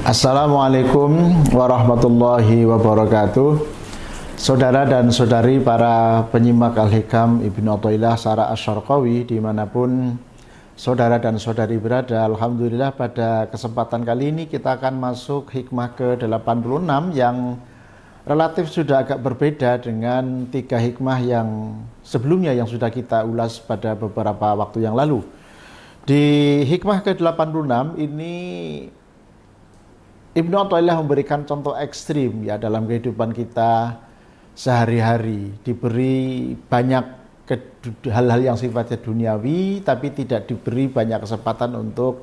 Assalamualaikum warahmatullahi wabarakatuh. Saudara dan saudari para penyimak Al-Hikam Ibnu Athaillah Syarah Asy-Syarqawi dimanapun saudara dan saudari berada, alhamdulillah pada kesempatan kali ini kita akan masuk hikmah ke-86 yang relatif sudah agak berbeda dengan 3 hikmah yang sebelumnya yang sudah kita ulas pada beberapa waktu yang lalu. Di hikmah ke-86 ini Ibnu Athaillah memberikan contoh ekstrim ya dalam kehidupan kita sehari-hari, diberi banyak hal-hal yang sifatnya duniawi tapi tidak diberi banyak kesempatan untuk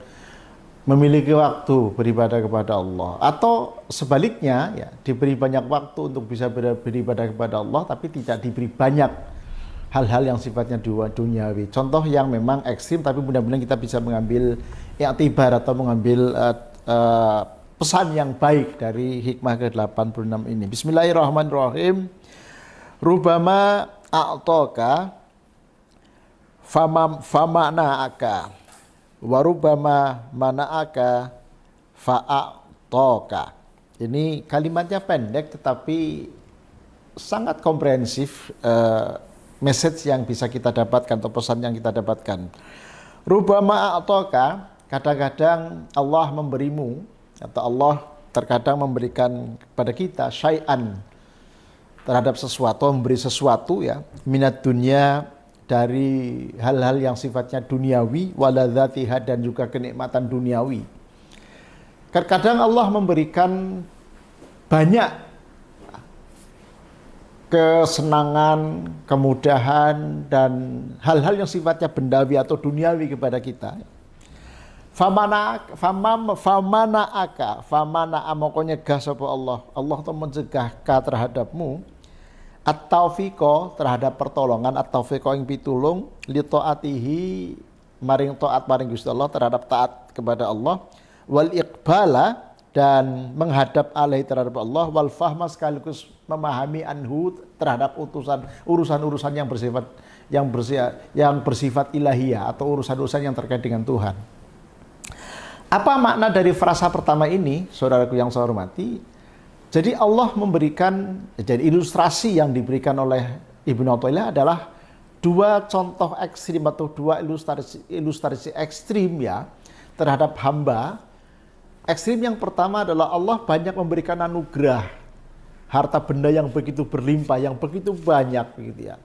memiliki waktu beribadah kepada Allah, atau sebaliknya ya diberi banyak waktu untuk bisa beribadah kepada Allah tapi tidak diberi banyak hal-hal yang sifatnya duniawi. Contoh yang memang ekstrim tapi mudah-mudahan kita bisa mengambil i'tibar atau mengambil pesan yang baik dari hikmah ke-86 ini. Bismillahirrahmanirrahim. Rubama a'toka famana'aka wa rubama mana'aka fa'a'toka. Ini kalimatnya pendek tetapi sangat komprehensif, message yang bisa kita dapatkan atau pesan yang kita dapatkan. Rubama a'toka, kadang-kadang Allah memberimu atau Allah terkadang memberikan kepada kita syai'an, terhadap sesuatu, memberi sesuatu ya, minat dunia, dari hal-hal yang sifatnya duniawi, waladzatiha, dan juga kenikmatan duniawi. Terkadang Allah memberikan banyak kesenangan, kemudahan, dan hal-hal yang sifatnya bendawi atau duniawi kepada kita. Famana'a moko nyegah sapa Allah. Allah itu mencegah ka terhadapmu at-taufiqo, terhadap pertolongan, at-taufiqo ing pitulung li taatihi maring taat maring Gusti Allah, terhadap taat kepada Allah, wal iqbala, dan menghadap alaihi terhadap Allah, wal fahma sekaligus memahami anhu terhadap urusan-urusan yang bersifat ilahiyah atau urusan-urusan yang terkait dengan Tuhan. Apa makna dari frasa pertama ini, saudaraku yang saya hormati? Jadi Allah memberikan, jadi ilustrasi yang diberikan oleh Ibnu Athaillah adalah 2 contoh ekstrim atau 2 ilustrasi ekstrim ya terhadap hamba. Ekstrim yang pertama adalah Allah banyak memberikan anugerah, harta benda yang begitu berlimpah, yang begitu banyak gitu ya.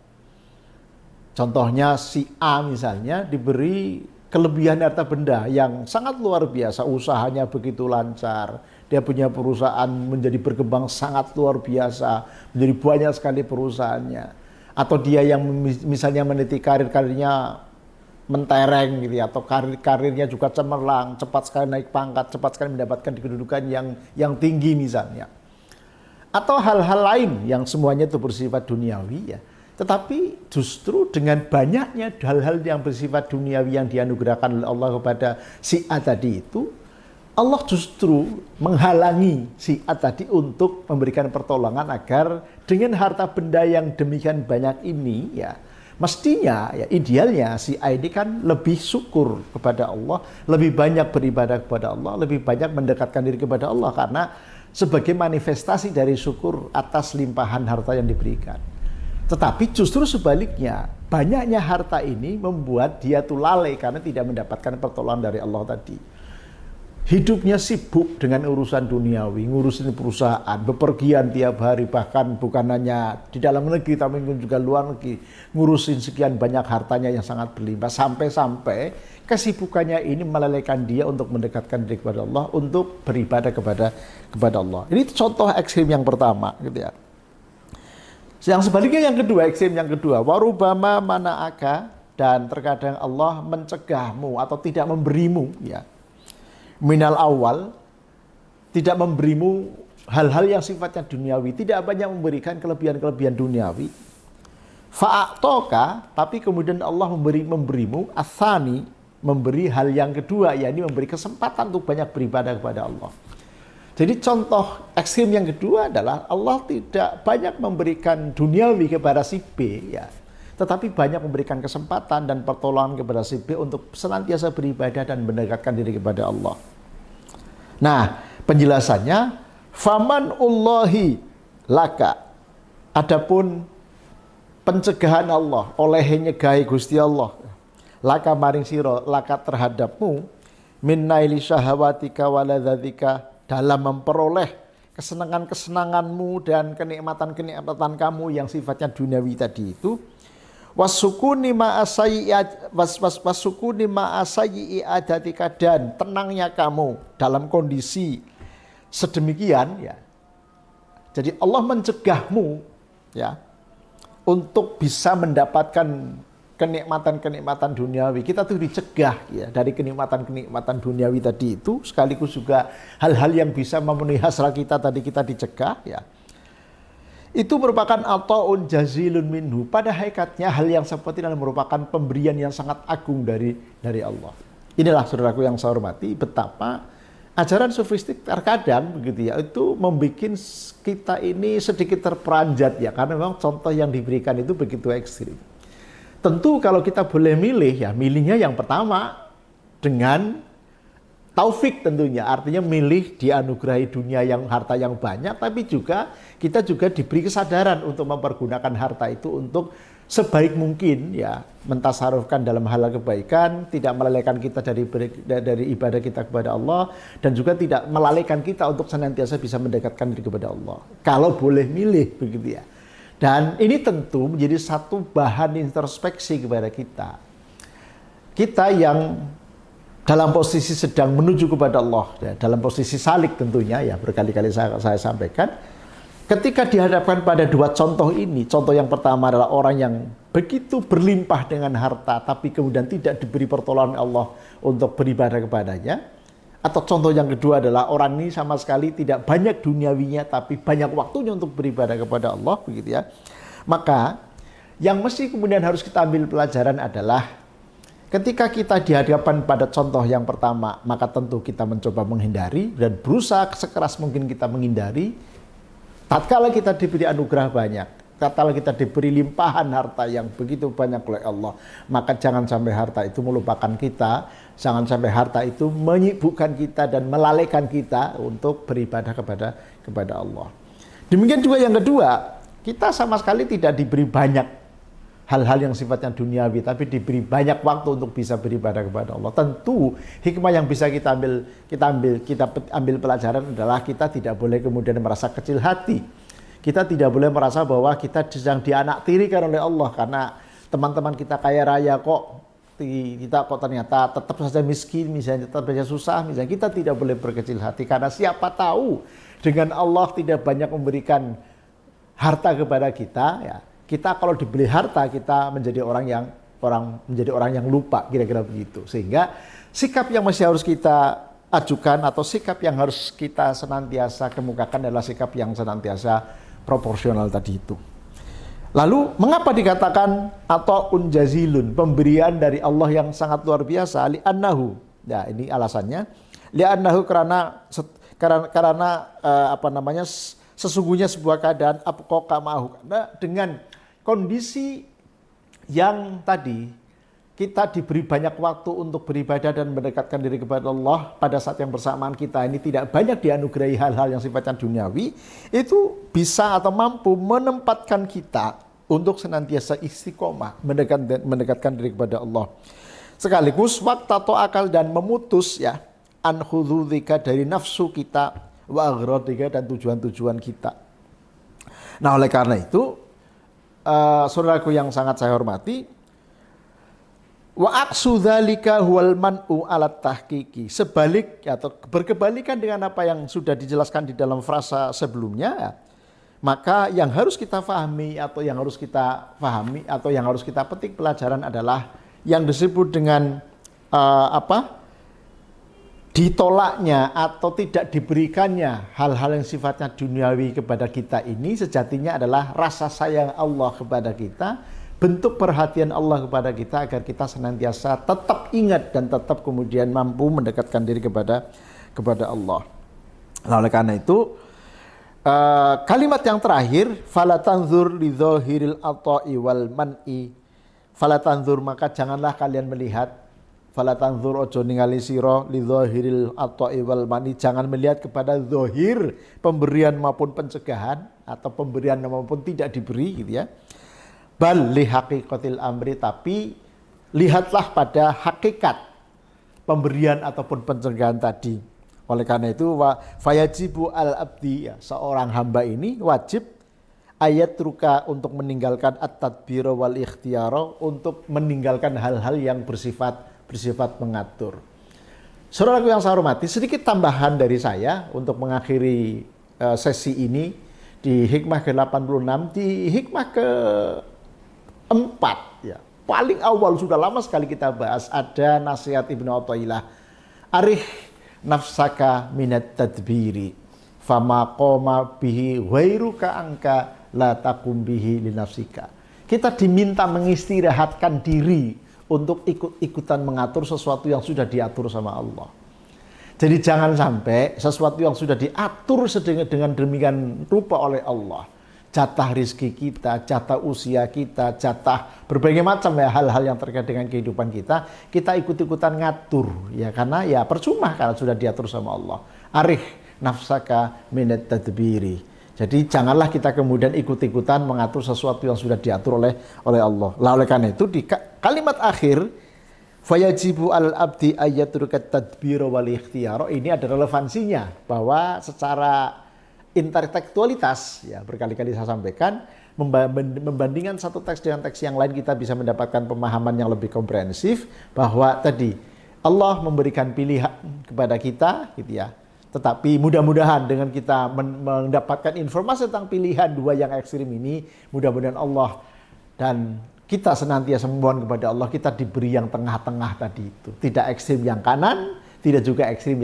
Contohnya si A misalnya diberi kelebihan harta benda yang sangat luar biasa, usahanya begitu lancar, dia punya perusahaan menjadi berkembang sangat luar biasa, menjadi banyak sekali perusahaannya. Atau dia yang misalnya meniti karirnya mentereng gitu ya, atau karirnya juga cemerlang, cepat sekali naik pangkat, cepat sekali mendapatkan kedudukan yang tinggi misalnya. Atau hal-hal lain yang semuanya itu bersifat duniawi ya. Tetapi justru dengan banyaknya hal-hal yang bersifat duniawi yang dianugerahkan oleh Allah kepada si A tadi itu, Allah justru menghalangi si A tadi untuk memberikan pertolongan agar dengan harta benda yang demikian banyak ini ya, mestinya ya idealnya si A ini kan lebih syukur kepada Allah, lebih banyak beribadah kepada Allah, lebih banyak mendekatkan diri kepada Allah karena sebagai manifestasi dari syukur atas limpahan harta yang diberikan. Tetapi justru sebaliknya, banyaknya harta ini membuat dia tuh lalai karena tidak mendapatkan pertolongan dari Allah tadi. Hidupnya sibuk dengan urusan duniawi, ngurusin perusahaan, bepergian tiap hari, bahkan bukan hanya di dalam negeri tapi juga luar negeri, ngurusin sekian banyak hartanya yang sangat berlimpah, sampai-sampai kesibukannya ini melalaikan dia untuk mendekatkan diri kepada Allah, untuk beribadah kepada Allah. Ini contoh ekstrim yang pertama gitu ya. Yang sebaliknya yang kedua, ekstrim yang kedua, warubama mana'aka, dan terkadang Allah mencegahmu atau tidak memberimu ya. Minal awal, tidak memberimu hal-hal yang sifatnya duniawi, tidak banyak memberikan kelebihan-kelebihan duniawi. Fa'a'toka, tapi kemudian Allah memberimu asani, memberi hal yang kedua, yakni memberi kesempatan untuk banyak beribadah kepada Allah. Jadi contoh ekstrim yang kedua adalah Allah tidak banyak memberikan duniawi kepada si B ya, tetapi banyak memberikan kesempatan dan pertolongan kepada si B untuk senantiasa beribadah dan mendekatkan diri kepada Allah. Nah, penjelasannya faman ullahi laka. Adapun pencegahan Allah oleh nyegahi Gusti Allah laka maring sira laka terhadapmu min naili syahwatika waladzatika dalam memperoleh kesenangan-kesenanganmu dan kenikmatan-kenikmatan kamu yang sifatnya duniawi tadi itu wasukuni ma'asayyi adatika dan tenangnya kamu dalam kondisi sedemikian ya. Jadi Allah mencegahmu ya untuk bisa mendapatkan kenikmatan-kenikmatan duniawi. Kita tuh dicegah ya dari kenikmatan-kenikmatan duniawi tadi itu, sekaligus juga hal-hal yang bisa memenuhi hasrat kita tadi kita dicegah ya. Itu merupakan ata'un jazilun minhu. Pada hakikatnya hal yang seperti ini merupakan pemberian yang sangat agung dari Allah. Inilah saudaraku yang saya hormati, betapa ajaran sufistik terkadang begitu ya, itu membuat kita ini sedikit terperanjat ya, karena memang contoh yang diberikan itu begitu ekstrim. Tentu kalau kita boleh milih ya, milihnya yang pertama dengan taufik tentunya, artinya milih dianugerahi dunia yang harta yang banyak, tapi juga kita juga diberi kesadaran untuk mempergunakan harta itu untuk sebaik mungkin ya, mentasarufkan dalam hal kebaikan, tidak melalaikan kita dari ibadah kita kepada Allah, dan juga tidak melalaikan kita untuk senantiasa bisa mendekatkan diri kepada Allah. Kalau boleh milih begitu ya. Dan ini tentu menjadi satu bahan introspeksi kepada kita. Kita yang dalam posisi sedang menuju kepada Allah, ya, dalam posisi salik tentunya ya, berkali-kali saya sampaikan. Ketika dihadapkan pada dua contoh ini, contoh yang pertama adalah orang yang begitu berlimpah dengan harta, tapi kemudian tidak diberi pertolongan Allah untuk beribadah kepadanya. Atau contoh yang kedua adalah orang ini sama sekali tidak banyak duniawinya, tapi banyak waktunya untuk beribadah kepada Allah, begitu ya. Maka yang mesti kemudian harus kita ambil pelajaran adalah ketika kita dihadapkan pada contoh yang pertama, maka tentu kita mencoba menghindari dan berusaha sekeras mungkin kita menghindari. Tatkala kita diberi anugerah banyak, tatkala kita diberi limpahan harta yang begitu banyak oleh Allah, maka jangan sampai harta itu melupakan kita, jangan sampai harta itu menyibukkan kita dan melalaikan kita untuk beribadah kepada Allah. Demikian juga yang kedua, kita sama sekali tidak diberi banyak hal-hal yang sifatnya duniawi, tapi diberi banyak waktu untuk bisa beribadah kepada Allah. Tentu hikmah yang bisa kita ambil pelajaran adalah kita tidak boleh kemudian merasa kecil hati. Kita tidak boleh merasa bahwa kita sedang dianaktirikan oleh Allah karena teman-teman kita kaya raya kok, kita kok ternyata tetap saja miskin, misalnya tetap saja susah, misalnya. Kita tidak boleh berkecil hati karena siapa tahu dengan Allah tidak banyak memberikan harta kepada kita ya. Kita kalau dibeli harta, kita menjadi orang yang lupa, kira-kira begitu. Sehingga sikap yang masih harus kita ajukan atau sikap yang harus kita senantiasa kemukakan adalah sikap yang senantiasa proporsional tadi itu. Lalu mengapa dikatakan atau unjazilun, pemberian dari Allah yang sangat luar biasa? Li'annahu, ya ini alasannya. Li'annahu karena sesungguhnya sebuah keadaan abqa ma'ahu, karena dengan kondisi yang tadi kita diberi banyak waktu untuk beribadah dan mendekatkan diri kepada Allah, pada saat yang bersamaan kita ini tidak banyak dianugerahi hal-hal yang sifatnya duniawi, itu bisa atau mampu menempatkan kita untuk senantiasa istiqomah mendekatkan diri kepada Allah. Sekaligus waktu atau akal dan memutus ya an khudzika dari nafsu kita wa aghradika dan tujuan-tujuan kita. Nah, oleh karena itu saudaraku yang sangat saya hormati, wa aqsu dzalika huwal man'u alat tahqiqi, sebalik atau berkebalikan dengan apa yang sudah dijelaskan di dalam frasa sebelumnya, maka yang harus kita pahami atau yang harus kita petik pelajaran adalah yang disebut dengan ditolaknya atau tidak diberikannya hal-hal yang sifatnya duniawi kepada kita ini sejatinya adalah rasa sayang Allah kepada kita, bentuk perhatian Allah kepada kita agar kita senantiasa tetap ingat dan tetap kemudian mampu mendekatkan diri kepada Allah. Nah, oleh karena itu kalimat yang terakhir, fala tanzur li dzahiril ata'i wal man'i, fala tanzur, maka janganlah kalian melihat, fala tanzur ojo ningali sira li dzahiril ata'i wal mani, jangan melihat kepada zahir pemberian maupun pencegahan atau pemberian maupun tidak diberi gitu ya. Bal li haqiqatil amri, tapi lihatlah pada hakikat pemberian ataupun pencegahan tadi. Oleh karena itu fayajibu al-abdi, ya, seorang hamba ini wajib ayat ruka untuk meninggalkan at-tadbir wal ikhtiyara, untuk meninggalkan hal-hal yang bersifat mengatur. Saudaraku yang saya hormati, sedikit tambahan dari saya untuk mengakhiri sesi ini di hikmah ke-86, di hikmah ke-4 ya. Paling awal sudah lama sekali kita bahas, ada nasihat Ibnu Athaillah. Arih nafsaka minat tadbiri fama qoma bihi ghairuka angka la takum bihi li nafsika. Kita diminta mengistirahatkan diri untuk ikut-ikutan mengatur sesuatu yang sudah diatur sama Allah. Jadi jangan sampai sesuatu yang sudah diatur dengan demikian rupa oleh Allah, jatah rizki kita, jatah usia kita, jatah berbagai macam ya hal-hal yang terkait dengan kehidupan kita ikut-ikutan ngatur ya, karena ya percuma kalau sudah diatur sama Allah. Arih nafsaka minat tadbiri. Jadi janganlah kita kemudian ikut-ikutan mengatur sesuatu yang sudah diatur oleh Allah. Oleh karena itu di kalimat akhir fayajibu al-abdi ayyatrukat tadbir wal ikhtiyar, ini ada relevansinya bahwa secara intertekstualitas ya, berkali-kali saya sampaikan, membandingkan satu teks dengan teks yang lain kita bisa mendapatkan pemahaman yang lebih komprehensif bahwa tadi Allah memberikan pilihan kepada kita gitu ya. Tetapi mudah-mudahan dengan kita mendapatkan informasi tentang pilihan dua yang ekstrim ini, mudah-mudahan Allah dan kita senantiasa memohon kepada Allah, kita diberi yang tengah-tengah tadi itu. Tidak ekstrim yang kanan, tidak juga ekstrim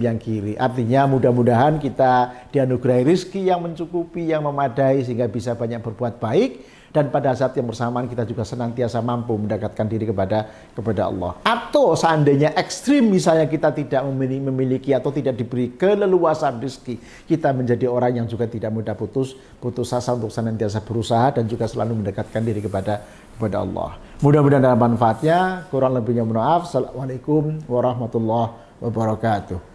yang kiri. Artinya mudah-mudahan kita dianugerahi rezeki yang mencukupi, yang memadai, sehingga bisa banyak berbuat baik. Dan pada saat yang bersamaan kita juga senantiasa mampu mendekatkan diri kepada Allah. Atau seandainya ekstrim misalnya kita tidak memiliki atau tidak diberi keleluasan rezeki, kita menjadi orang yang juga tidak mudah putus asa untuk senantiasa berusaha dan juga selalu mendekatkan diri kepada Allah. Mudah-mudahan ada manfaatnya. Kurang lebihnya mohon maaf. Assalamualaikum warahmatullahi wabarakatuh.